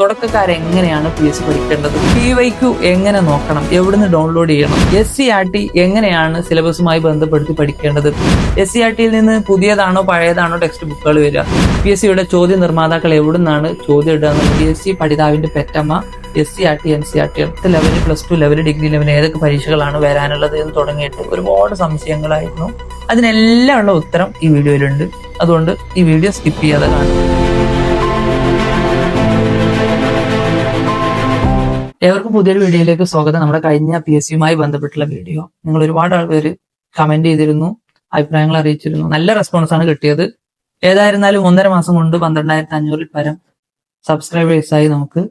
തുടക്കക്കാരെങ്ങനെയാണ് P S C പഠിക്കേണ്ടത്, PYQ എങ്ങനെ നോക്കണം, എവിടുന്ന് ഡൗൺലോഡ് ചെയ്യണം, SCERT എങ്ങനെയാണ് സിലബസുമായി ബന്ധപ്പെടുത്തി പഠിക്കേണ്ടത്, SCERTയിൽ നിന്ന് പുതിയതാണോ പഴയതാണോ ടെക്സ്റ്റ് ബുക്കുകൾ വരിക, PSCയുടെ ചോദ്യ നിർമ്മാതാക്കൾ എവിടുന്നാണ് ചോദ്യം ഇടുക, PSC പഠിതാവിന്റെ പെറ്റമ്മ, SCERT NCERT level, +2 level, degree level ഏതൊക്കെ പരീക്ഷകളാണ് വരാനുള്ളത് എന്ന് തുടങ്ങിയിട്ട് ഒരുപാട് സംശയങ്ങളായിരുന്നു. അതിനെല്ലാം ഉള്ള ഉത്തരം ഈ വീഡിയോയിലുണ്ട്. അതുകൊണ്ട് ഈ വീഡിയോ സ്കിപ്പ് ചെയ്യാതെ കാണും. ഏവർക്കും പുതിയൊരു വീഡിയോയിലേക്ക് സ്വാഗതം. നമ്മുടെ കഴിഞ്ഞ PSCയുമായി ബന്ധപ്പെട്ടുള്ള വീഡിയോ നിങ്ങൾ ഒരുപാട് പേര് കമന്റ് ചെയ്തിരുന്നു, അഭിപ്രായങ്ങൾ അറിയിച്ചിരുന്നു. നല്ല റെസ്പോൺസ് ആണ് കിട്ടിയത്. ഏതായിരുന്നാലും 1.5 മാസം കൊണ്ട് 12,500 പരം സബ്സ്ക്രൈബേഴ്സായി നമുക്ക്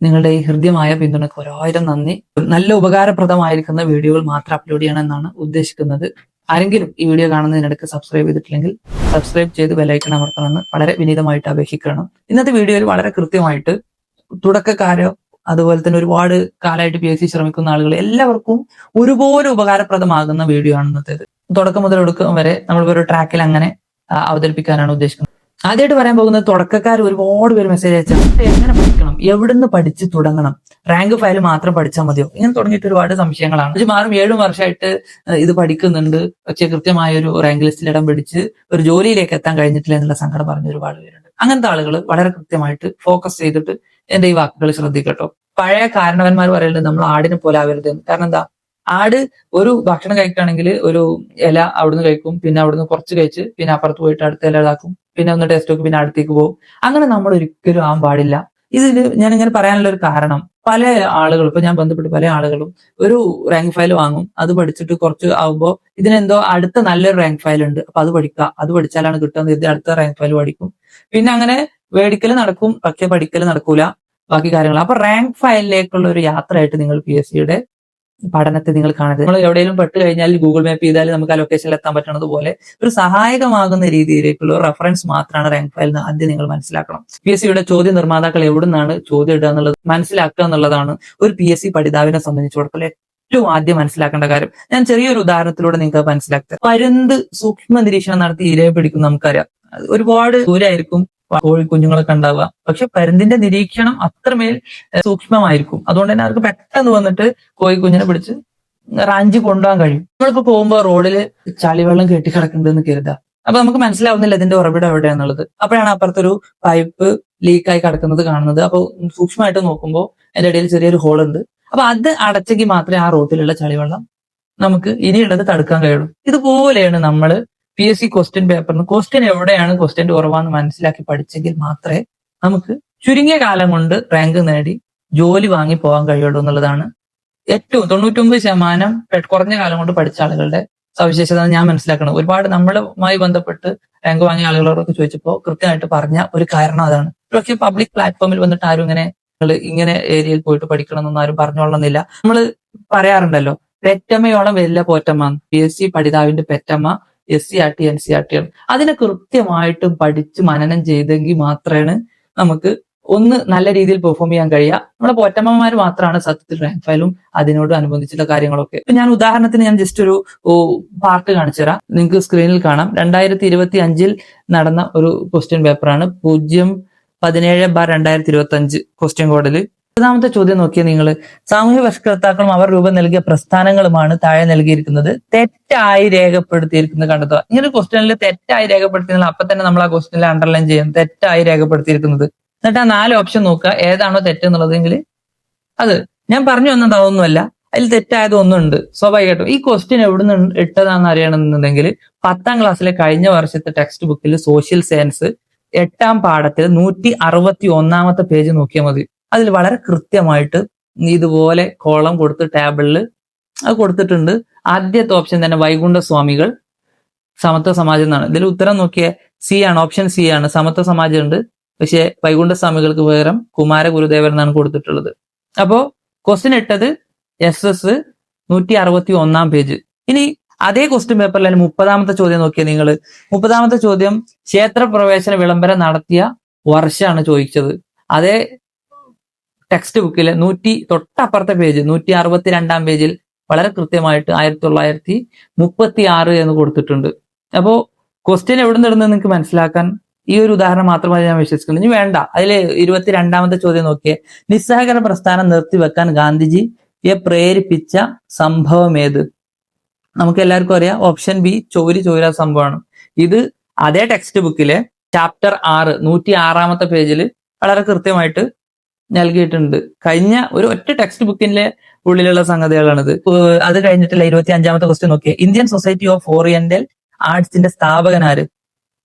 നിങ്ങളുടെ ഈ ഹൃദ്യമായ പിന്തുണയ്ക്ക് 1000 നന്ദി. നല്ല ഉപകാരപ്രദമായിരിക്കുന്ന വീഡിയോകൾ മാത്രം അപ്ലോഡ് ചെയ്യണമെന്നാണ് ഉദ്ദേശിക്കുന്നത്. ആരെങ്കിലും ഈ വീഡിയോ കാണുന്നതിനിടയ്ക്ക് സബ്സ്ക്രൈബ് ചെയ്തിട്ടില്ലെങ്കിൽ സബ്സ്ക്രൈബ് ചെയ്ത് ബെലൈക്കൺ അമർത്തണമെന്ന് വളരെ വിനീതമായിട്ട് അപേക്ഷിക്കണം. ഇന്നത്തെ വീഡിയോയിൽ വളരെ കൃത്യമായിട്ട് തുടക്കക്കാരോ അതുപോലെ തന്നെ ഒരുപാട് കാലമായിട്ട് PSC ശ്രമിക്കുന്ന ആളുകൾ എല്ലാവർക്കും ഒരുപോലെ ഉപകാരപ്രദമാകുന്ന വീഡിയോ ആണ് ഇന്നത്തേത്. തുടക്കം മുതൽ ഒടുക്കം വരെ നമ്മൾ ഒരു ട്രാക്കിൽ അങ്ങനെ അവതരിപ്പിക്കാനാണ് ഉദ്ദേശിക്കുന്നത്. ആദ്യമായിട്ട് പറയാൻ പോകുന്നത്, തുടക്കക്കാർ ഒരുപാട് പേര് മെസ്സേജ് അയച്ചാൽ എങ്ങനെ പഠിക്കണം, എവിടുന്ന് പഠിച്ച് തുടങ്ങണം, റാങ്ക് ഫയൽ മാത്രം പഠിച്ചാൽ മതിയോ, ഇങ്ങനെ തുടങ്ങിയിട്ട് ഒരുപാട് സംശയങ്ങളാണ്. 6-7 വർഷമായിട്ട് ഇത് പഠിക്കുന്നുണ്ട്, പക്ഷെ കൃത്യമായ ഒരു റാങ്ക് ലിസ്റ്റിൽ ഇടം പിടിച്ച് ഒരു ജോലിയിലേക്ക് എത്താൻ കഴിഞ്ഞിട്ടില്ല എന്നുള്ള സങ്കടം പറഞ്ഞ ഒരുപാട് പേരുണ്ട്. അങ്ങനത്തെ ആളുകൾ വളരെ കൃത്യമായിട്ട് ഫോക്കസ് ചെയ്തിട്ട് എന്റെ ഈ വാക്കുകൾ ശ്രദ്ധിക്കട്ടോ. പഴയ കാരണവന്മാർ പറയുന്നത് നമ്മൾ ആടിനെ പോലെ ആവരുത്. കാരണം എന്താ, ആട് ഒരു ഭക്ഷണം കഴിക്കുകയാണെങ്കിൽ ഒരു ഇല അവിടുന്ന് കഴിക്കും, പിന്നെ അവിടുന്ന് കുറച്ച് കഴിച്ച് പിന്നെ അപ്പുറത്ത് പോയിട്ട് അടുത്ത ഇല ഇതാക്കും, പിന്നെ ഒന്ന് ടേസ്റ്റ് നോക്കും, പിന്നെ അടുത്തേക്ക് പോകും. അങ്ങനെ നമ്മൾ ഒരിക്കലും ആവാൻ പാടില്ല. ഇതിൽ ഞാൻ ഇങ്ങനെ പറയാനുള്ള ഒരു കാരണം, പല ആളുകളും ഇപ്പൊ ഞാൻ ബന്ധപ്പെട്ട് പല ആളുകളും ഒരു റാങ്ക് ഫയൽ വാങ്ങും, അത് പഠിച്ചിട്ട് കുറച്ച് ആവുമ്പോൾ ഇതിനെന്തോ അടുത്ത നല്ലൊരു റാങ്ക് ഫയൽ ഉണ്ട്, അപ്പൊ അത് പഠിക്കുക, അത് പഠിച്ചാലാണ് കിട്ടുന്നത്, ഇത് അടുത്ത റാങ്ക് ഫയൽ പഠിക്കും. പിന്നെ അങ്ങനെ മേടിക്കൽ നടക്കും, പക്ഷെ പഠിക്കൽ നടക്കൂല, ബാക്കി കാര്യങ്ങൾ. അപ്പൊ റാങ്ക് ഫയലിലേക്കുള്ള ഒരു യാത്രയായിട്ട് നിങ്ങൾ PSCയുടെ പഠനത്തെ നിങ്ങൾ കാണരുത്. നമ്മൾ എവിടെയെങ്കിലും പെട്ട് കഴിഞ്ഞാൽ ഗൂഗിൾ മാപ്പ് ചെയ്താൽ നമുക്ക് ആ ലൊക്കേഷനിൽ എത്താൻ പറ്റുന്നത് പോലെ ഒരു സഹായകമാകുന്ന രീതിയിലേക്കുള്ള റെഫറൻസ് മാത്രമാണ് റാങ്ക് ഫയൽ എന്ന് ആദ്യം നിങ്ങൾ മനസ്സിലാക്കണം. PSCയുടെ ചോദ്യ നിർമ്മാതാക്കൾ എവിടുന്നാണ് ചോദ്യം ഇടുക എന്നുള്ളത് മനസ്സിലാക്കുക എന്നുള്ളതാണ് ഒരു PSC പഠിതാവിനെ സംബന്ധിച്ചിടത്തോളം ഏറ്റവും ആദ്യം മനസ്സിലാക്കേണ്ട കാര്യം. ഞാൻ ചെറിയൊരു ഉദാഹരണത്തിലൂടെ നിങ്ങൾക്ക് മനസ്സിലാക്കുക. പരുന്ത് സൂക്ഷ്മ നിരീക്ഷണം നടത്തി ഇരയെ പിടിക്കും. നമുക്കറിയാം, ഒരുപാട് ദൂരമായിരിക്കും കോഴി കുഞ്ഞുങ്ങളൊക്കെ ഉണ്ടാവുക, പക്ഷെ പരുന്തിന്റെ നിരീക്ഷണം അത്രമേൽ സൂക്ഷ്മമായിരിക്കും. അതുകൊണ്ട് തന്നെ അവർക്ക് പെട്ടെന്ന് വന്നിട്ട് കോഴി കുഞ്ഞിനെ പിടിച്ച് റാഞ്ചി കൊണ്ടുപോകാൻ കഴിയും. നമ്മളിപ്പോ പോകുമ്പോൾ റോഡില് ചളിവെള്ളം കെട്ടിക്കിടക്കുന്നുണ്ടെന്ന് കരുതുക, അപ്പൊ നമുക്ക് മനസ്സിലാവുന്നില്ല ഇതിന്റെ ഉറവിടം എവിടെയാന്നുള്ളത്. അപ്പോഴാണ് അപ്പുറത്തൊരു പൈപ്പ് ലീക്കായി കിടക്കുന്നത് കാണുന്നത്. അപ്പൊ സൂക്ഷ്മമായിട്ട് നോക്കുമ്പോൾ അതിന്റെ ഇടയിൽ ചെറിയൊരു ഹോൾ ഉണ്ട്. അപ്പൊ അത് അടച്ചെങ്കിൽ മാത്രമേ ആ റോഡിലുള്ള ചളിവെള്ളം നമുക്ക് ഇനിയുള്ളത് തടുക്കാൻ കഴിയുള്ളൂ. ഇതുപോലെയാണ് നമ്മൾ PSC ക്വസ്റ്റ്യൻ പേപ്പറിന് ക്വസ്റ്റ്യൻ എവിടെയാണ് ക്വസ്റ്റ്യൻ കുറവാന്ന് മനസ്സിലാക്കി പഠിച്ചെങ്കിൽ മാത്രമേ നമുക്ക് ചുരുങ്ങിയ കാലം കൊണ്ട് റാങ്ക് നേടി ജോലി വാങ്ങി പോകാൻ കഴിയുള്ളൂ എന്നുള്ളതാണ് ഏറ്റവും 99% കുറഞ്ഞ കാലം കൊണ്ട് പഠിച്ച ആളുകളുടെ സവിശേഷത ഞാൻ മനസ്സിലാക്കണം. ഒരുപാട് നമ്മളുമായി ബന്ധപ്പെട്ട് റാങ്ക് വാങ്ങിയ ആളുകളോടൊക്കെ ചോദിച്ചപ്പോൾ കൃത്യമായിട്ട് പറഞ്ഞ ഒരു കാരണം അതാണ്. പക്ഷെ പബ്ലിക് പ്ലാറ്റ്ഫോമിൽ വന്നിട്ട് ആരും ഇങ്ങനെ ഏരിയയിൽ പോയിട്ട് പഠിക്കണം എന്നൊന്നും ആരും പറഞ്ഞോളന്നില്ല. നമ്മൾ പറയാറുണ്ടല്ലോ, പെറ്റമ്മയോളം വരില്ല പോറ്റമ്മ. PSC പഠിതാവിന്റെ പെറ്റമ്മ SCERT NCERT ആണ്. അതിനെ കൃത്യമായിട്ട് പഠിച്ച് മനനം ചെയ്തെങ്കിൽ മാത്രമേ നമുക്ക് ഒന്ന് നല്ല രീതിയിൽ പെർഫോം ചെയ്യാൻ കഴിയുക. നമ്മളെ പോറ്റമ്മമാർ മാത്രമാണ് സത്യത്തിൽ റാങ്ക് ഫയലും അതിനോട് അനുബന്ധിച്ചുള്ള കാര്യങ്ങളൊക്കെ. ഇപ്പൊ ഞാൻ ഉദാഹരണത്തിന് ജസ്റ്റ് ഒരു പാർട്ട് കാണിച്ചു തരാം, നിങ്ങൾക്ക് സ്ക്രീനിൽ കാണാം. 2025 നടന്ന ഒരു ക്വസ്റ്റ്യൻ പേപ്പറാണ്. 017/2025 ക്വസ്റ്റ്യൻ കോഡില് 1ാമത്തെ ചോദ്യം നോക്കിയാൽ നിങ്ങൾ, സാമൂഹ്യ പരിഷ്കർത്താക്കളും അവർ രൂപം നൽകിയ പ്രസ്ഥാനങ്ങളുമാണ് താഴെ നൽകിയിരിക്കുന്നത് തെറ്റായി രേഖപ്പെടുത്തിയിരിക്കുന്നത് കണ്ടെത്തുക. ഇങ്ങനെ ക്വസ്റ്റ്യനിൽ തെറ്റായി രേഖപ്പെടുത്തിയാൽ അപ്പൊ തന്നെ നമ്മൾ ആ ക്വസ്റ്റ്യനിൽ അണ്ടർലൈൻ ചെയ്യും തെറ്റായി രേഖപ്പെടുത്തിയിരിക്കുന്നത്. എന്നിട്ട് ആ 4 ഓപ്ഷൻ നോക്കുക, ഏതാണോ തെറ്റെന്നുള്ളതെങ്കിൽ അത് ഞാൻ പറഞ്ഞു വന്നതാവുന്നല്ല, അതിൽ തെറ്റായത് ഒന്നുണ്ട്. സ്വാഭാവികമായിട്ടും ഈ ക്വസ്റ്റ്യൻ എവിടുന്ന് ഇട്ടതാണെന്ന് അറിയണമെന്നുണ്ടെങ്കിൽ 10ാം ക്ലാസ്സിലെ കഴിഞ്ഞ വർഷത്തെ ടെക്സ്റ്റ് ബുക്കിൽ സോഷ്യൽ സയൻസ് 8ാം പാഠത്തിൽ 161ാമത്തെ പേജ് നോക്കിയാൽ മതി. അതിൽ വളരെ കൃത്യമായിട്ട് ഇതുപോലെ കോളം കൊടുത്ത് ടേബിളിൽ അത് കൊടുത്തിട്ടുണ്ട്. ആദ്യത്തെ ഓപ്ഷൻ തന്നെ വൈകുണ്ഠ സ്വാമികൾ സമത്വ സമാജം എന്നാണ്. ഇതിൽ ഉത്തരം നോക്കിയ C ആണ്, ഓപ്ഷൻ C ആണ്. സമത്വ സമാജം ഉണ്ട്, പക്ഷെ വൈകുണ്ഠ സ്വാമികൾക്ക് പകരം കുമാര ഗുരുദേവൻ എന്നാണ് കൊടുത്തിട്ടുള്ളത്. അപ്പോ ക്വസ്റ്റ്യൻ ഇട്ടത് SS 161ാം പേജ്. ഇനി അതേ ക്വസ്റ്റ്യൻ പേപ്പറിൽ 30ാമത്തെ ചോദ്യം നോക്കിയാൽ നിങ്ങൾ, 30ാമത്തെ ചോദ്യം ക്ഷേത്രപ്രവേശന വിളംബരം നടത്തിയ വർഷമാണ് ചോദിച്ചത്. അതേ ടെക്സ്റ്റ് ബുക്കിലെ തൊട്ടപ്പുറത്തെ പേജ് 162ാം പേജിൽ വളരെ കൃത്യമായിട്ട് 1936 എന്ന് കൊടുത്തിട്ടുണ്ട്. അപ്പോ ക്വസ്റ്റ്യൻ എവിടെ നിന്നിടുന്നത് നിങ്ങൾക്ക് മനസ്സിലാക്കാൻ ഈ ഒരു ഉദാഹരണം മാത്രമേ ഞാൻ വിശ്വസിക്കുള്ളൂ. ഇനി വേണ്ട, അതിൽ 22ാമത്തെ ചോദ്യം നോക്കിയേ. നിസ്സഹകരണ പ്രസ്ഥാനം നിർത്തിവെക്കാൻ ഗാന്ധിജിയെ പ്രേരിപ്പിച്ച സംഭവം ഏത്? നമുക്ക് എല്ലാവർക്കും അറിയാം, ഓപ്ഷൻ ബി ചോരി ചോരാ സംഭവമാണ്. ഇത് അതേ ടെക്സ്റ്റ് ബുക്കിലെ ചാപ്റ്റർ 6 106ാമത്തെ പേജിൽ വളരെ കൃത്യമായിട്ട് നൽകിയിട്ടുണ്ട്. കഴിഞ്ഞ ഒരു ഒറ്റ ടെക്സ്റ്റ് ബുക്കിന്റെ ഉള്ളിലുള്ള സംഗതികളാണിത്. അത് കഴിഞ്ഞിട്ടുള്ള 25ാമത്തെ ക്വസ്റ്റ്യൻ നോക്കിയേ. ഇന്ത്യൻ സൊസൈറ്റി ഓഫ് ഓറിയന്റൽ ആർട്സിന്റെ സ്ഥാപകനാര്?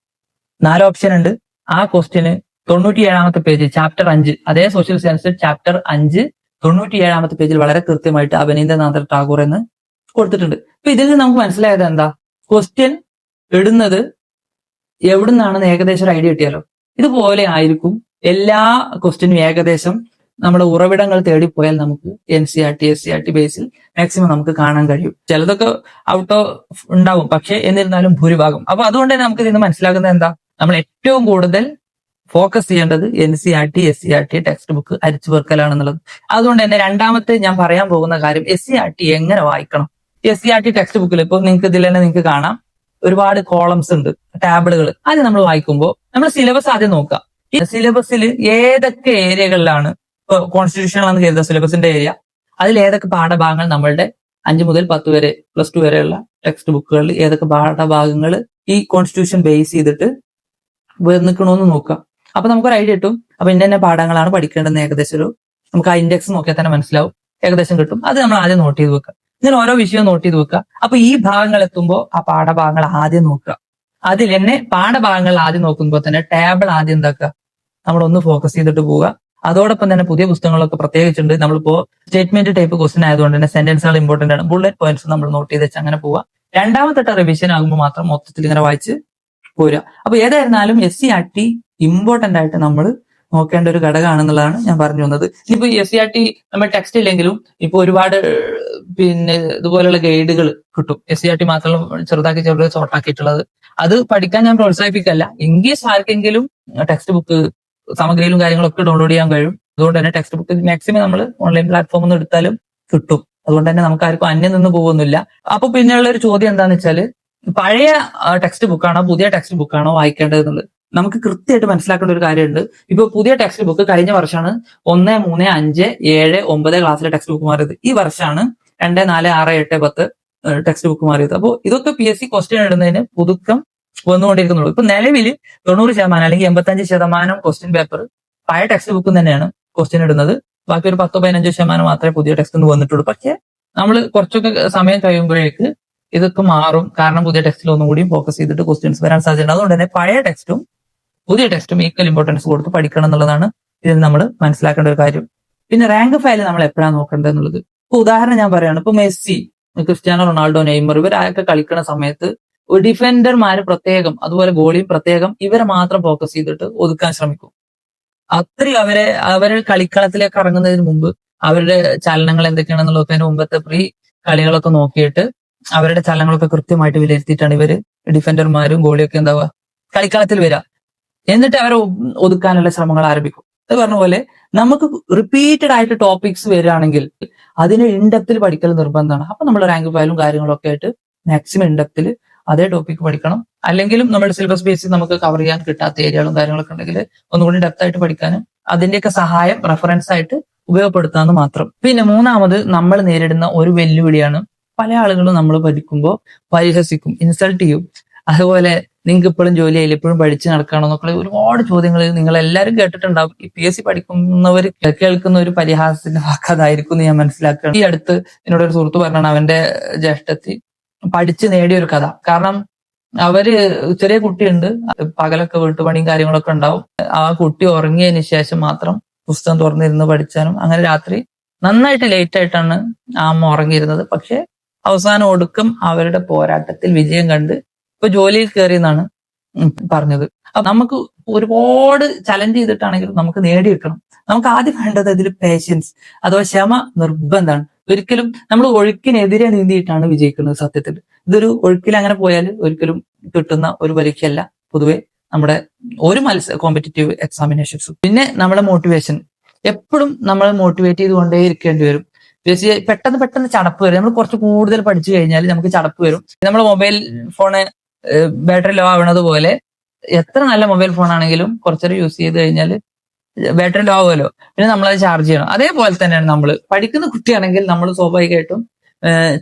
4 ഓപ്ഷൻ ഉണ്ട്. ആ ക്വസ്റ്റ്യന് 97ാമത്തെ പേജ് ചാപ്റ്റർ 5 അതേ സോഷ്യൽ സയൻസ് ചാപ്റ്റർ 5 97ാമത്തെ പേജിൽ വളരെ കൃത്യമായിട്ട് അഭിനീന്ദ്രനാഥ് ടാഗോർ എന്ന് കൊടുത്തിട്ടുണ്ട്. അപ്പൊ ഇതിൽ നിന്ന് നമുക്ക് മനസ്സിലായത് എന്താ? ക്വസ്റ്റ്യൻ ഇടുന്നത് എവിടുന്നാണെന്ന് ഏകദേശം ഒരു ഐഡിയ കിട്ടിയാലോ. ഇതുപോലെ ആയിരിക്കും എല്ലാ ക്വസ്റ്റ്യനും. ഏകദേശം നമ്മുടെ ഉറവിടങ്ങൾ തേടിപ്പോയാൽ നമുക്ക് NCERT SCERT ബേസിൽ മാക്സിമം നമുക്ക് കാണാൻ കഴിയും. ചിലതൊക്കെ ഔട്ട് ഓഫ് ഉണ്ടാവും, പക്ഷെ എന്നിരുന്നാലും ഭൂരിഭാഗം. അപ്പൊ അതുകൊണ്ട് തന്നെ നമുക്ക് ഇതിന് മനസ്സിലാക്കുന്നത് എന്താ? നമ്മൾ ഏറ്റവും കൂടുതൽ ഫോക്കസ് ചെയ്യേണ്ടത് NCERT SCERT ടെക്സ്റ്റ് ബുക്ക് അരിച്ചു പെറുക്കലാണെന്നുള്ളത്. അതുകൊണ്ട് തന്നെ രണ്ടാമത്തെ ഞാൻ പറയാൻ പോകുന്ന കാര്യം, SCERT എങ്ങനെ വായിക്കണം. SCERT ടെക്സ്റ്റ് ബുക്കിൽ ഇപ്പോൾ നിങ്ങൾക്ക് ഇതിൽ തന്നെ നിങ്ങൾക്ക് കാണാം ഒരുപാട് കോളംസ് ഉണ്ട്, ടാബിളുകൾ. അത് നമ്മൾ വായിക്കുമ്പോൾ നമ്മൾ സിലബസ് ആദ്യം നോക്കുക. ഈ സിലബസിൽ ഏതൊക്കെ ഏരിയകളിലാണ്, ഇപ്പോൾ കോൺസ്റ്റിറ്റ്യൂഷനാണെന്ന് കരുതുക സിലബസിന്റെ ഏരിയ, അതിൽ ഏതൊക്കെ പാഠഭാഗങ്ങൾ നമ്മളുടെ 5 മുതൽ 10 വരെ +2 വരെയുള്ള ടെക്സ്റ്റ് ബുക്കുകളിൽ ഏതൊക്കെ പാഠഭാഗങ്ങൾ ഈ കോൺസ്റ്റിറ്റ്യൂഷൻ ബേസ് ചെയ്തിട്ട് നിൽക്കണമെന്ന് നോക്കുക. അപ്പൊ നമുക്കൊരു ഐഡിയ കിട്ടും. അപ്പൊ ഇന്ന പാഠങ്ങളാണ് പഠിക്കേണ്ടതെന്ന് ഏകദേശം നമുക്ക് ആ ഇൻഡെക്സ് നോക്കിയാൽ തന്നെ മനസ്സിലാവും, ഏകദേശം കിട്ടും. അത് നമ്മൾ ആദ്യം നോട്ട് ചെയ്ത് വെക്കുക. ഇങ്ങനെ ഓരോ വിഷയവും നോട്ട് ചെയ്ത് വെക്കുക. അപ്പൊ ഈ ഭാഗങ്ങൾ എത്തുമ്പോൾ ആ പാഠഭാഗങ്ങൾ ആദ്യം നോക്കുക. അതിൽ തന്നെ പാഠഭാഗങ്ങൾ ആദ്യം നോക്കുമ്പോൾ തന്നെ ടേബിൾ ആദ്യം എന്താക്കുക, നമ്മളൊന്ന് ഫോക്കസ് ചെയ്തിട്ട് പോവുക. അതോടൊപ്പം തന്നെ പുതിയ പുസ്തകങ്ങളൊക്കെ പ്രത്യേകിച്ചുണ്ട്. നമ്മളിപ്പോ സ്റ്റേറ്റ്മെന്റ് ടൈപ്പ് ക്വസ്റ്റൻ ആയതുകൊണ്ട് തന്നെ സെന്റൻസുകൾ ഇമ്പോർട്ടന്റ് ആണ്. ബുള്ളറ്റ് പോയിന്റ്സ് നമ്മൾ നോട്ട് ചെയ്ത് വെച്ച് അങ്ങനെ പോവുക. രണ്ടാമത്തെ റിവിഷൻ ആകുമ്പോൾ മാത്രം മൊത്തത്തിൽ ഇങ്ങനെ വായിച്ച് പോരുക. അപ്പൊ ഏതായിരുന്നാലും SCERT ഇമ്പോർട്ടന്റ് ആയിട്ട് നമ്മൾ നോക്കേണ്ട ഒരു ഘടകമാണെന്നുള്ളതാണ് ഞാൻ പറഞ്ഞു വന്നത്. ഇനിയിപ്പോ SCERT നമ്മൾ ടെക്സ്റ്റ് ഇല്ലെങ്കിലും ഇപ്പൊ ഒരുപാട് ഇതുപോലെയുള്ള ഗൈഡുകൾ കിട്ടും. SCERT മാത്രം ചെറുതാക്കി ഷോർട്ടാക്കിയിട്ടുള്ളത്. അത് പഠിക്കാൻ ഞാൻ പ്രോത്സാഹിപ്പിക്കല്ല. ഇംഗ്ലീഷ് ആർക്കെങ്കിലും ടെക്സ്റ്റ് ബുക്ക് സാമഗ്രിയിലും കാര്യങ്ങളൊക്കെ ഡൗൺലോഡ് ചെയ്യാൻ കഴിയും. അതുകൊണ്ട് തന്നെ ടെക്സ്റ്റ് ബുക്ക് മാക്സിമം നമ്മൾ ഓൺലൈൻ പ്ലാറ്റ്ഫോമിൽ നിന്ന് എടുത്താലും കിട്ടും. അതുകൊണ്ട് തന്നെ നമുക്ക് ആർക്കും അന്യം നിന്ന് പോകുന്നില്ല. അപ്പൊ പിന്നെയുള്ള ഒരു ചോദ്യം എന്താണെന്ന് വെച്ചാൽ, പഴയ ടെക്സ്റ്റ് ബുക്കാണോ പുതിയ ടെക്സ്റ്റ് ബുക്കാണോ വായിക്കേണ്ടത് എന്നുള്ളത് നമുക്ക് കൃത്യമായിട്ട് മനസ്സിലാക്കേണ്ട ഒരു കാര്യമുണ്ട്. ഇപ്പൊ പുതിയ ടെക്സ്റ്റ് ബുക്ക് കഴിഞ്ഞ വർഷമാണ് 1, 3, 5, 7, 9 ക്ലാസ്സിലെ ടെക്സ്റ്റ് ബുക്ക് മാറിയത്. ഈ വർഷമാണ് 2, 4, 6, 8, 10 ടെക്സ്റ്റ് ബുക്ക് മാറിയത്. അപ്പോൾ ഇതൊക്കെ PSC ക്വസ്റ്റ്യൻ ഇടുന്നതിന് പുതുക്കം വന്നുകൊണ്ടിരിക്കുന്നുള്ളൂ. ഇപ്പൊ നിലവിൽ 90% അല്ലെങ്കിൽ 85% ക്വസ്റ്റ്യൻ പേപ്പർ പഴയ ടെക്സ്റ്റ് ബുക്ക് തന്നെയാണ് ക്വസ്റ്റ്യൻ ഇടുന്നത്. ബാക്കി ഒരു 10-15% മാത്രമേ പുതിയ ടെക്സ്റ്റ് വന്നിട്ടുള്ളൂ. പക്ഷെ നമ്മൾ കുറച്ചൊക്കെ സമയം കഴിയുമ്പോഴേക്ക് ഇതൊക്കെ മാറും. കാരണം പുതിയ ടെക്സ്റ്റിൽ ഒന്നും കൂടി ഫോക്കസ് ചെയ്തിട്ട് ക്വസ്റ്റ്യൻസ് വരാൻ സാധ്യതയുണ്ട്. അതുകൊണ്ട് തന്നെ പഴയ ടെക്സ്റ്റും പുതിയ ടെക്സ്റ്റും ഈക്വൽ ഇമ്പോർട്ടൻസ് കൊടുത്ത് പഠിക്കണം എന്നുള്ളതാണ് ഇതിൽ നമ്മൾ മനസ്സിലാക്കേണ്ട ഒരു കാര്യം. പിന്നെ റാങ്ക് ഫയൽ നമ്മൾ എപ്പോഴാണ് നോക്കേണ്ടത് എന്നുള്ളത്. ഇപ്പൊ ഉദാഹരണം ഞാൻ പറയുകയാണ്, ഇപ്പൊ മെസ്സി, ക്രിസ്ത്യാനോ റൊണാൾഡോ, നെയ്മർ ഇവരൊക്കെ കളിക്കുന്ന സമയത്ത് ഡിഫൻഡർമാര് പ്രത്യേകം, അതുപോലെ ഗോളിയും പ്രത്യേകം ഇവരെ മാത്രം ഫോക്കസ് ചെയ്തിട്ട് ഒതുക്കാൻ ശ്രമിക്കും. അത്രയും അവരെ കളിക്കളത്തിലേക്ക് ഇറങ്ങുന്നതിന് മുമ്പ് അവരുടെ ചലനങ്ങൾ എന്തൊക്കെയാണെന്നുള്ളതൊക്കെ മുമ്പത്തെ പ്രീ കളികളൊക്കെ നോക്കിയിട്ട് അവരുടെ ചലനങ്ങളൊക്കെ കൃത്യമായിട്ട് വിലയിരുത്തിയിട്ടാണ് ഇവര് ഡിഫൻഡർമാരും ഗോളിയൊക്കെ എന്താവുക കളിക്കളത്തിൽ വരിക. എന്നിട്ട് അവരെ ഒതുക്കാനുള്ള ശ്രമങ്ങൾ ആരംഭിക്കും. അത് പറഞ്ഞ പോലെ നമുക്ക് റിപ്പീറ്റഡ് ആയിട്ട് ടോപ്പിക്സ് വരികയാണെങ്കിൽ അതിന് ഇൻഡെപ്തിൽ പഠിക്കൽ നിർബന്ധമാണ്. അപ്പൊ നമ്മൾ റാങ്ക് ഫയലും കാര്യങ്ങളൊക്കെ ആയിട്ട് മാക്സിമം ഇൻഡെപ്തിൽ അതേ ടോപ്പിക് പഠിക്കണം. അല്ലെങ്കിലും നമ്മുടെ സിലബസ് ബേസിൽ നമുക്ക് കവർ ചെയ്യാൻ കിട്ടാത്ത ഏരിയകളും കാര്യങ്ങളൊക്കെ ഉണ്ടെങ്കിൽ ഒന്നുകൂടി ഡെപ്ത് ആയിട്ട് പഠിക്കാനും അതിന്റെയൊക്കെ സഹായം റെഫറൻസ് ആയിട്ട് ഉപയോഗപ്പെടുത്താന്ന് മാത്രം. പിന്നെ മൂന്നാമത് നമ്മൾ നേരിടുന്ന ഒരു വെല്ലുവിളിയാണ്, പല ആളുകളും നമ്മൾ പഠിക്കുമ്പോൾ പരിഹസിക്കും, ഇൻസൾട്ട് ചെയ്യും. അതുപോലെ നിങ്ങൾക്ക് ഇപ്പോഴും ജോലി ആയില്ല, ഇപ്പോഴും പഠിച്ച് നടക്കണം എന്നൊക്കെ ഒരുപാട് ചോദ്യങ്ങൾ നിങ്ങൾ എല്ലാവരും കേട്ടിട്ടുണ്ടാവും. ഈ PSC പഠിക്കുന്നവർ കേൾക്കുന്ന ഒരു പരിഹാസത്തിന്റെ വാക്കതായിരിക്കും എന്ന് ഞാൻ മനസ്സിലാക്കുകയാണ്. ഈ അടുത്ത് എന്നോട് ഒരു സുഹൃത്ത് പറഞ്ഞാണ് അവന്റെ ജ്യേഷ്ഠത്തി പഠിച്ച് നേടിയ ഒരു കഥ. കാരണം അവര് ചെറിയ കുട്ടിയുണ്ട്, പകലൊക്കെ വീട്ടുപണിയും കാര്യങ്ങളൊക്കെ ഉണ്ടാവും. ആ കുട്ടി ഉറങ്ങിയതിന് ശേഷം മാത്രം പുസ്തകം തുറന്നിരുന്ന് പഠിച്ചാനും അങ്ങനെ രാത്രി നന്നായിട്ട് ലേറ്റ് ആയിട്ടാണ് ആ അമ്മ ഉറങ്ങിയിരുന്നത്. പക്ഷെ അവസാനം ഒടുക്കം അവരുടെ പോരാട്ടത്തിൽ വിജയം കണ്ട് ഇപ്പൊ ജോലിയിൽ കയറിയെന്നാണ് പറഞ്ഞത്. അപ്പൊ നമുക്ക് ഒരുപാട് ചലഞ്ച് ചെയ്തിട്ടാണെങ്കിലും നമുക്ക് നേടിയെടുക്കണം. നമുക്ക് ആദ്യം വേണ്ടത് ഇതിൽ പേഷ്യൻസ് അഥവാ ക്ഷമ നിർബന്ധമാണ്. ഒരിക്കലും നമ്മൾ ഒഴുക്കിനെതിരെ നീന്തിയിട്ടാണ് വിജയിക്കുന്നത്. സത്യത്തിൽ ഇതൊരു ഒഴുക്കിൽ അങ്ങനെ പോയാൽ ഒരിക്കലും കിട്ടുന്ന ഒരു പരീക്ഷയല്ല പൊതുവെ നമ്മുടെ ഒരു കോമ്പറ്റീറ്റീവ് എക്സാമിനേഷൻസും. പിന്നെ നമ്മുടെ മോട്ടിവേഷൻ എപ്പോഴും നമ്മൾ മോട്ടിവേറ്റ് ചെയ്തുകൊണ്ടേ ഇരിക്കേണ്ടി വരും. പെട്ടെന്ന് ചടപ്പ് വരും. നമ്മൾ കുറച്ച് കൂടുതൽ പഠിച്ചു കഴിഞ്ഞാൽ നമുക്ക് ചടപ്പ് വരും. നമ്മൾ മൊബൈൽ ഫോണ് ബാറ്ററി ലോ ആവണത് പോലെ എത്ര നല്ല മൊബൈൽ ഫോൺ ആണെങ്കിലും കുറച്ചേരം യൂസ് ചെയ്ത് കഴിഞ്ഞാൽ ബാറ്ററി ലോ ആവുമല്ലോ, പിന്നെ നമ്മളത് ചാർജ് ചെയ്യണം. അതേപോലെ തന്നെയാണ് നമ്മൾ പഠിക്കുന്ന കുട്ടിയാണെങ്കിൽ നമ്മൾ സ്വാഭാവികമായിട്ടും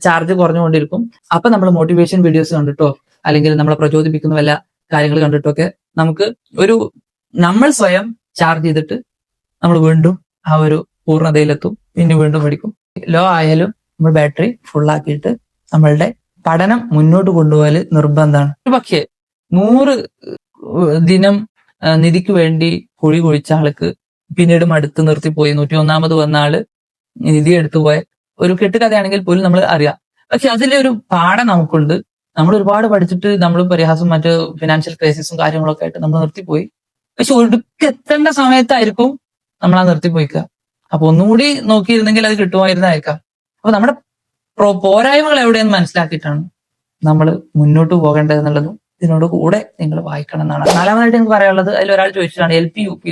ചാർജ് കുറഞ്ഞുകൊണ്ടിരിക്കും. അപ്പൊ നമ്മൾ മോട്ടിവേഷൻ വീഡിയോസ് കണ്ടിട്ടോ അല്ലെങ്കിൽ നമ്മളെ പ്രചോദിപ്പിക്കുന്ന വല്ല കാര്യങ്ങൾ കണ്ടിട്ടോ ഒക്കെ നമുക്ക് നമ്മൾ സ്വയം ചാർജ് ചെയ്തിട്ട് നമ്മൾ വീണ്ടും ആ ഒരു പൂർണ്ണതയിലെത്തും, പിന്നെ വീണ്ടും പഠിക്കും. ലോ ആയാലും നമ്മൾ ബാറ്ററി ഫുള്ളാക്കിയിട്ട് നമ്മളുടെ പഠനം മുന്നോട്ട് കൊണ്ടുപോകൽ നിർബന്ധമാണ്. പക്ഷേ 100 ദിനം നിധിക്ക് വേണ്ടി കുഴി കുഴിച്ച ആൾക്ക് പിന്നീട് മടുത്ത് നിർത്തിപ്പോയി 101ാമത് വന്ന ആള് നിധി എടുത്തു പോയ ഒരു കെട്ടുകഥയാണെങ്കിൽ പോലും നമ്മൾ അറിയാം. പക്ഷെ അതിലെ ഒരു പാഠം നമുക്കുണ്ട്. നമ്മൾ ഒരുപാട് പഠിച്ചിട്ട് നമ്മൾ പരിഹാസം മറ്റ് ഫിനാൻഷ്യൽ ക്രൈസിസും കാര്യങ്ങളൊക്കെ ആയിട്ട് നമ്മൾ നിർത്തിപ്പോയി. പക്ഷെ ഒടുക്കെത്തേണ്ട സമയത്തായിരിക്കും നമ്മൾ ആ നിർത്തിപ്പോയിക്കുക. അപ്പൊ ഒന്നുകൂടി നോക്കിയിരുന്നെങ്കിൽ അത് കിട്ടുമായിരുന്നായിരിക്കാം. അപ്പൊ നമ്മുടെ പോരായ്മകൾ എവിടെയെന്ന് മനസ്സിലാക്കിയിട്ടാണ് നമ്മൾ മുന്നോട്ട് പോകേണ്ടത് എന്നുള്ളതും ഇതിനോട് കൂടെ നിങ്ങൾ വായിക്കണം എന്നാണ്. 4മതായിട്ട് എനിക്ക് പറയാനുള്ളത്, അതിൽ ഒരാൾ ചോദിച്ചിട്ടാണ് LP UP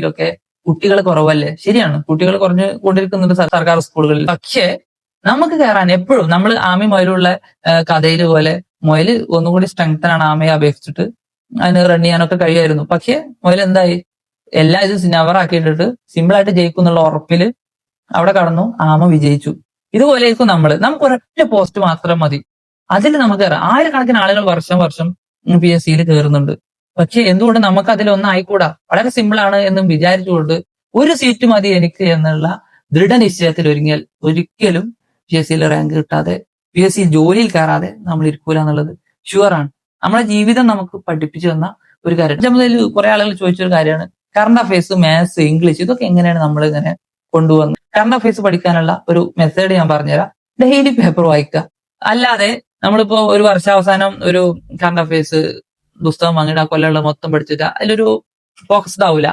കുട്ടികൾ കുറവല്ലേ? ശരിയാണ്, കുട്ടികൾ കുറഞ്ഞു കൊണ്ടിരിക്കുന്നുണ്ട് സർക്കാർ സ്കൂളുകളിൽ. പക്ഷേ നമുക്ക് കയറാൻ എപ്പോഴും നമ്മൾ ആമി മൊയലുള്ള കഥയിൽ പോലെ മൊയല് ഒന്നുകൂടി സ്ട്രെങ്തൻ ആണ് ആമയെ അപേക്ഷിച്ചിട്ട്. അതിന് റൺ ചെയ്യാനൊക്കെ കഴിയുമായിരുന്നു. പക്ഷെ മൊയൽ എന്തായി, എല്ലാം ഇത് നെവർ ആക്കിയിട്ടിട്ട് സിമ്പിൾ ആയിട്ട് ജയിക്കും എന്നുള്ള ഉറപ്പില് അവിടെ കടന്നു, ആമ വിജയിച്ചു. ഇതുപോലെ ആയിരിക്കും നമുക്ക് ഒരൊറ്റ പോസ്റ്റ് മാത്രം മതി, അതിൽ നമുക്ക് കയറാം. 1000 ആളുകൾ വർഷം PSC കയറുന്നുണ്ട്. പക്ഷെ എന്തുകൊണ്ട് നമുക്ക് അതിലൊന്നും ആയിക്കൂടാ? വളരെ സിമ്പിൾ ആണ് എന്നും വിചാരിച്ചുകൊണ്ട് ഒരു സീറ്റ് മതി എനിക്ക് എന്നുള്ള ദൃഢനിശ്ചയത്തിൽ ഒരുങ്ങിയാൽ ഒരിക്കലും PSC റാങ്ക് കിട്ടാതെ, PSC ജോലിയിൽ കയറാതെ നമ്മൾ ഇരിക്കൂല എന്നുള്ളത് ഷുവറാണ്. നമ്മളെ ജീവിതം നമുക്ക് പഠിപ്പിച്ചു തന്ന ഒരു കാര്യം. നമ്മൾ കുറെ ആളുകൾ ചോദിച്ചൊരു കാര്യമാണ്, കറണ്ട് അഫയേഴ്സ്, മാത്സ്, ഇംഗ്ലീഷ് ഇതൊക്കെ എങ്ങനെയാണ് നമ്മൾ ഇങ്ങനെ കൊണ്ടുവന്നത്? കറണ്ട് അഫയേഴ്സ് പഠിക്കാനുള്ള ഒരു മെത്തേഡ് ഞാൻ പറഞ്ഞുതരാം. ഡെയിലി പേപ്പർ വായിക്കുക. അല്ലാതെ നമ്മളിപ്പോ ഒരു വർഷാവസാനം ഒരു കറണ്ട് അഫയേഴ്സ് പുസ്തകം വാങ്ങിയിട്ട് ആ കൊല്ലമുള്ള മൊത്തം പഠിച്ചിട്ട് അതിലൊരു ഫോക്കസ്ഡ് ആവില്ല.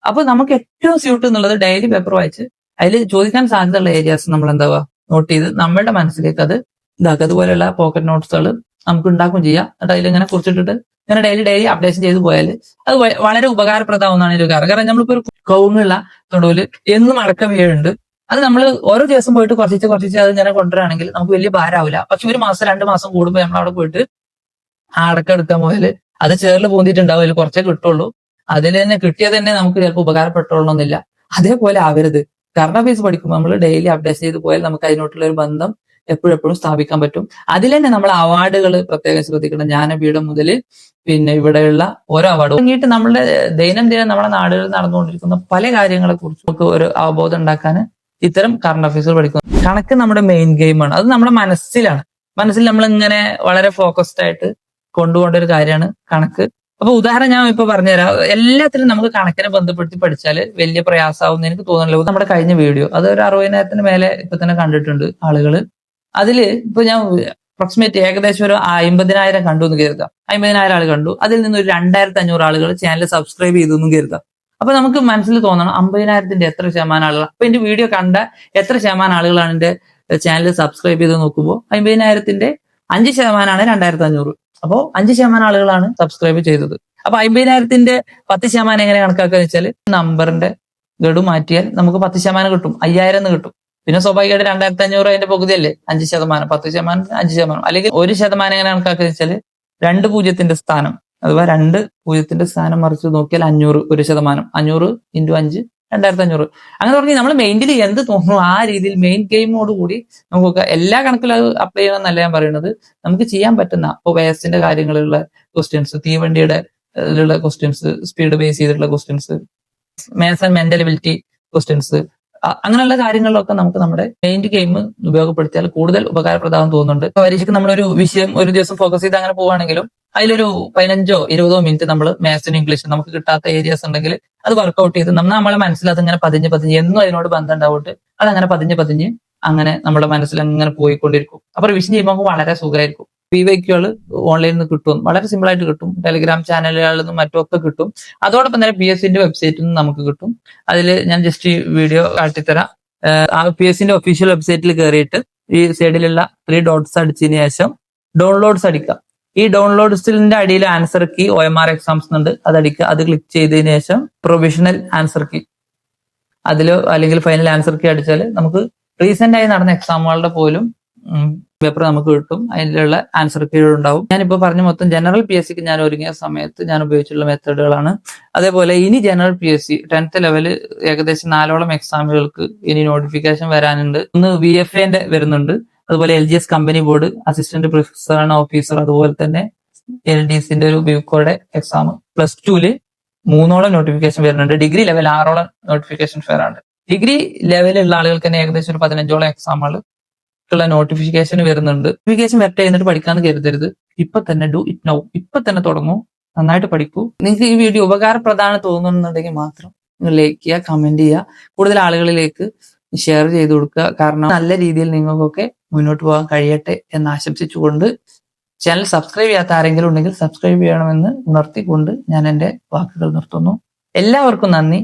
അപ്പൊ നമുക്ക് ഏറ്റവും സ്യൂട്ട് എന്നുള്ളത് ഡെയിലി പേപ്പർ വായിച്ച് അതിൽ ചോദിക്കാൻ സാധ്യതയുള്ള ഏരിയാസ് നമ്മൾ എന്താവുക നോട്ട് ചെയ്ത് നമ്മളുടെ മനസ്സിലേക്ക് അത് ഇതാക്കുക. അതുപോലെയുള്ള പോക്കറ്റ് നോട്ട്സുകൾ നമുക്ക് ഉണ്ടാക്കുകയും ചെയ്യാം. എന്നിട്ട് അതിലിങ്ങനെ കുറിച്ചിട്ടിട്ട് ഇങ്ങനെ ഡെയിലി അപ്ഡേഷൻ ചെയ്ത് പോയാൽ അത് വളരെ ഉപകാരപ്രദമാവുന്നതാണ് ഒരു കാരണം. നമ്മളിപ്പോ ഒരു കവുങ്ങുള്ള തൊടുവില് എന്നും അടക്കം വീഴുണ്ട്. അത് നമ്മൾ ഓരോ ദിവസം പോയിട്ട് കുറച്ച് അത് ഇങ്ങനെ കൊണ്ടുവരാണെങ്കിൽ നമുക്ക് വലിയ ഭാരമാവില്ല. പക്ഷെ 1 മാസം 2 മാസം കൂടുമ്പോൾ നമ്മൾ അവിടെ പോയിട്ട് ആ അടക്കം എടുക്കാൻ പോയാൽ അത് ചേറിൽ പൂന്തിട്ടുണ്ടാവും, അതിൽ കുറച്ചേ കിട്ടുള്ളൂ. അതിൽ തന്നെ കിട്ടിയത് തന്നെ നമുക്ക് ചിലപ്പോൾ ഉപകാരപ്പെട്ടോളണമെന്നില്ല. അതേപോലെ ആവരുത്. കറണ്ട് അഫയേഴ്സ് പഠിക്കുമ്പോൾ നമ്മൾ ഡെയിലി അപ്ഡേറ്റ് ചെയ്ത് പോയാൽ നമുക്ക് അതിനോട്ടുള്ള ഒരു ബന്ധം എപ്പോഴും സ്ഥാപിക്കാൻ പറ്റും. അതിൽ തന്നെ നമ്മൾ അവാർഡുകൾ പ്രത്യേകം ശ്രദ്ധിക്കണം. ജ്ഞാനപീഠം മുതൽ പിന്നെ ഇവിടെയുള്ള ഓരോ അവാർഡ് തുടങ്ങിയിട്ട് നമ്മുടെ ദൈനംദിനം നമ്മുടെ നാടുകളിൽ നടന്നുകൊണ്ടിരിക്കുന്ന പല കാര്യങ്ങളെ കുറിച്ച് നമുക്ക് ഒരു അവബോധം ഉണ്ടാക്കാൻ ഇത്തരം കറണ്ട് അഫയേഴ്സ് പഠിക്കുന്നു. കണക്ക് നമ്മുടെ മെയിൻ ഗെയിമാണ്. അത് നമ്മുടെ മനസ്സിൽ നമ്മൾ ഇങ്ങനെ വളരെ ഫോക്കസ്ഡ് ആയിട്ട് കൊണ്ടുപോകേണ്ട ഒരു കാര്യമാണ് കണക്ക്. അപ്പൊ ഉദാഹരണം ഞാൻ ഇപ്പൊ പറഞ്ഞുതരാം. എല്ലാത്തിനും നമുക്ക് കണക്കിനെ ബന്ധപ്പെടുത്തി പഠിച്ചാൽ വലിയ പ്രയാസമാവും എനിക്ക് തോന്നുന്നില്ല. നമ്മുടെ കഴിഞ്ഞ വീഡിയോ അത് ഒരു 60,000 മേലെ ഇപ്പൊ തന്നെ കണ്ടിട്ടുണ്ട് ആളുകൾ. അതില് ഇപ്പൊ ഞാൻ അപ്രോക്സിമേറ്റ് ഏകദേശം ഒരു 50,000 കണ്ടു എന്ന് കരുതാം. 50,000 ആൾ കണ്ടു. അതിൽ നിന്ന് ഒരു 2,500 ആളുകൾ ചാനൽ സബ്സ്ക്രൈബ് ചെയ്തു എന്നും കരുതാം. അപ്പൊ നമുക്ക് മനസ്സിൽ തോന്നണം 50,000ന്റെ എത്ര ശതമാനം ആളുകൾ, അപ്പൊ എന്റെ വീഡിയോ കണ്ട എത്ര ശതമാനം ആളുകളാണ് എന്റെ ചാനൽ സബ്സ്ക്രൈബ് ചെയ്ത് നോക്കുമ്പോൾ 50,000ന്റെ 5% 2,500. അപ്പോ 5% ആളുകളാണ് സബ്സ്ക്രൈബ് ചെയ്തത്. അപ്പൊ 50,000ന്റെ 10% എങ്ങനെ കണക്കാക്കുക വെച്ചാൽ നമ്പറിന്റെ ഗഡു മാറ്റിയാൽ നമുക്ക് 10% കിട്ടും, 5,000 കിട്ടും. പിന്നെ സ്വാഭാവികമായിട്ട് 2,500 അതിന്റെ പകുതിയല്ലേ, 5%, 10%, 5%. അല്ലെങ്കിൽ 1% എങ്ങനെ കണക്കാക്കുക വെച്ചാൽ 2 പൂജ്യത്തിന്റെ സ്ഥാനം, അഥവാ 2 പൂജ്യത്തിന്റെ സ്ഥാനം മറിച്ച് നോക്കിയാൽ 500, 1%, 500 × 5 2,500. അങ്ങനെ പറഞ്ഞാൽ നമ്മൾ മെയിൻലി എന്ത് തോന്നുന്നു ആ രീതിയിൽ മെയിൻ ഗെയിമോട് കൂടി നമുക്ക് എല്ലാ കണക്കിലും അത് അപ്ലൈ ചെയ്യണമെന്നല്ല ഞാൻ പറയുന്നത്. നമുക്ക് ചെയ്യാൻ പറ്റുന്ന ഇപ്പോൾ വേസ്റ്റിന്റെ കാര്യങ്ങളിലുള്ള ക്വസ്റ്റ്യൻസ്, തീവണ്ടിയുടെ ഇതിലുള്ള ക്വസ്റ്റ്യൻസ്, സ്പീഡ് ബേസ് ചെയ്തിട്ടുള്ള questions, maths and mental ability questions, അങ്ങനെയുള്ള കാര്യങ്ങളിലൊക്കെ നമുക്ക് നമ്മുടെ മെയിൻ ഗെയിം ഉപയോഗപ്പെടുത്തിയാൽ കൂടുതൽ ഉപകാരപ്രദമാകും തോന്നുന്നുണ്ട്. ഇപ്പൊ പരീക്ഷയ്ക്ക് നമ്മളൊരു വിഷയം ഒരു ദിവസം ഫോക്കസ് ചെയ്ത് അങ്ങനെ പോവുകയാണെങ്കിലും അതിലൊരു 15-20 മിനിറ്റ് നമ്മൾ മാത്സിനും ഇംഗ്ലീഷും നമുക്ക് കിട്ടാത്ത ഏരിയാസ് ഉണ്ടെങ്കിൽ അത് വർക്ക്ഔട്ട് ചെയ്ത് നമ്മളെ മനസ്സിൽ അതിങ്ങനെ പതിഞ്ഞ് എന്നും അതിനോട് ബന്ധം ഉണ്ടാവിട്ട് അതങ്ങനെ പതിഞ്ഞ് അങ്ങനെ നമ്മുടെ മനസ്സിൽ അങ്ങനെ പോയിക്കൊണ്ടിരിക്കും. അപ്പൊ റിവിഷൻ ചെയ്യുമ്പോൾ നമുക്ക് വളരെ സുഖമായിരിക്കും. PYQകൾ ഓൺലൈനിൽ നിന്ന് കിട്ടും, വളരെ സിമ്പിൾ ആയിട്ട് കിട്ടും. ടെലിഗ്രാം ചാനലുകളിൽ നിന്നും മറ്റുമൊക്കെ കിട്ടും. അതോടൊപ്പം തന്നെ PSCന്റെ വെബ്സൈറ്റിൽ നിന്ന് നമുക്ക് കിട്ടും. അതിൽ ഞാൻ ജസ്റ്റ് ഈ വീഡിയോ കാട്ടിത്തരാം. ആ PSCന്റെ ഒഫീഷ്യൽ വെബ്സൈറ്റിൽ കയറിയിട്ട് ഈ സൈഡിലുള്ള 3 ഡോട്ട്സ് അടിച്ചതിന് ശേഷം ഡൗൺലോഡ്സ് അടിക്കുക. ഈ ഡൗൺലോഡ്സിന്റെ അടിയിൽ ആൻസർ കീ OMR എക്സാംസ് ഉണ്ട്, അത് അടിക്കുക. അത് ക്ലിക്ക് ചെയ്തതിനു ശേഷം പ്രൊവിഷണൽ ആൻസർ കീ അതിലോ അല്ലെങ്കിൽ ഫൈനൽ ആൻസർ കീ അടിച്ചാൽ നമുക്ക് റീസെന്റ് ആയി നടന്ന എക്സാമുകളുടെ പോലും പേപ്പർ നമുക്ക് കിട്ടും, അതിലുള്ള ആൻസർ കീഴും ഉണ്ടാവും. ഞാനിപ്പോൾ പറഞ്ഞ മൊത്തം ജനറൽ PSC ഞാൻ ഒരുങ്ങിയ സമയത്ത് ഞാൻ ഉപയോഗിച്ചിട്ടുള്ള മെത്തേഡുകളാണ്. അതേപോലെ ഇനി ജനറൽ PSC 10th ലെവല് ഏകദേശം 4ഓളം എക്സാമുകൾക്ക് ഇനി നോട്ടിഫിക്കേഷൻ വരാനുണ്ട്. ഒന്ന് VFA വരുന്നുണ്ട്, അതുപോലെ LGS company board assistant professor and officer, അതുപോലെ തന്നെ LDCന്റെ ഒരു ബിവ്കോയുടെ എക്സാം. +2 3ഓളം നോട്ടിഫിക്കേഷൻ വരുന്നുണ്ട്. ഡിഗ്രി ലെവൽ 6ഓളം നോട്ടിഫിക്കേഷൻ ഫെയറാണ്. ഡിഗ്രി ലെവലുള്ള ആളുകൾക്ക് തന്നെ ഏകദേശം ഒരു 15ഓളം എക്സാമുകൾ ഉള്ള നോട്ടിഫിക്കേഷൻ വരുന്നുണ്ട്. നോട്ടിഫിക്കേഷൻ വരട്ടെ എന്നിട്ട് പഠിക്കാന്ന് കരുതരുത്. ഇപ്പൊ തന്നെ ഡു ഇറ്റ് നൗ, ഇപ്പൊ തന്നെ തുടങ്ങൂ, നന്നായിട്ട് പഠിക്കൂ. നിങ്ങൾക്ക് ഈ വീഡിയോ ഉപകാരപ്രദമാണ് തോന്നുന്നുണ്ടെങ്കിൽ മാത്രം നിങ്ങൾ ലൈക്ക് ചെയ്യുക, കമന്റ് ചെയ്യുക, കൂടുതൽ ആളുകളിലേക്ക് ഷെയർ ചെയ്ത് കൊടുക്കുക. കാരണം നല്ല രീതിയിൽ നിങ്ങൾക്കൊക്കെ മുന്നോട്ട് പോകാൻ കഴിയട്ടെ എന്ന് ആശംസിച്ചുകൊണ്ട് ചാനൽ സബ്സ്ക്രൈബ് ചെയ്യാത്ത ആരെങ്കിലും ഉണ്ടെങ്കിൽ സബ്സ്ക്രൈബ് ചെയ്യണമെന്ന് ഉണർത്തിക്കൊണ്ട് ഞാൻ എൻ്റെ വാക്കുകൾ നിർത്തുന്നു. എല്ലാവർക്കും നന്ദി.